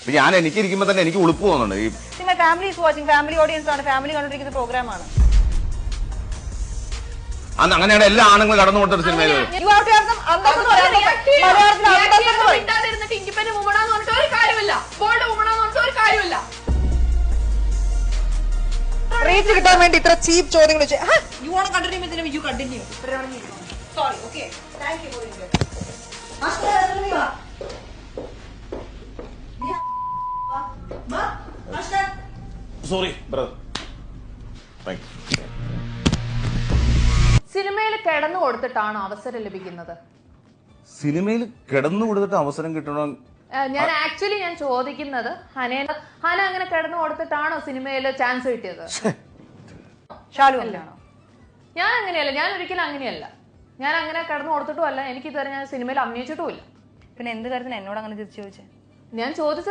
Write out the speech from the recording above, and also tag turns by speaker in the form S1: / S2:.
S1: ഞാൻ എനിക്ക് ഇരിക്കുമ്പോ തന്നെ എനിക്ക് ഉളുപ്പ് തോന്നുന്നുണ്ട്. ഈ
S2: family is watching, family audience ആണ്, ഫാമിലി കണ്ടിരിക്കുന്ന പ്രോഗ്രാമാണ്.
S1: അന്ന് അങ്ങനെയാണ് എല്ലാ ആണുങ്ങളും കടന്നു കൊടുത്തൊരു സിനിമയിൽ.
S2: റേറ്റ് കിട്ടാൻ വേണ്ടി ഇത്ര ചീപ്പ് ചോദ്യങ്ങൾ you want continue with you continue. Sorry, okay, thank you for invite.
S1: Sorry brother. Thank you.
S3: സിനിമയിൽ കിടന്നു കൊടുത്തിട്ടാണോ അവസരം ലഭിക്കുന്നത്?
S1: സിനിമയിൽ കിടന്നു കൊടുത്തിട്ട് അവസരം കിട്ടണം?
S3: ഞാൻ ചോദിക്കുന്നത് ഹന അങ്ങനെ കിടന്നു കൊടുത്തിട്ടാണോ സിനിമയിൽ ചാൻസ് കിട്ടിയത്? ഞാൻ അങ്ങനെയല്ല, ഞാൻ ഒരിക്കലും അങ്ങനെയല്ല. ഞാൻ അങ്ങനെ കിടന്നു കൊടുത്തിട്ടും അല്ല, എനിക്ക് ഇതുവരെ ഞാൻ സിനിമയിൽ അഭിനയിച്ചിട്ടുമില്ല.
S2: പിന്നെ എന്ത് കാര്യത്തിന് എന്നോട് അങ്ങനെ തിരിച്ചു ചോദിച്ചേ?
S3: ഞാൻ ചോദിച്ചത്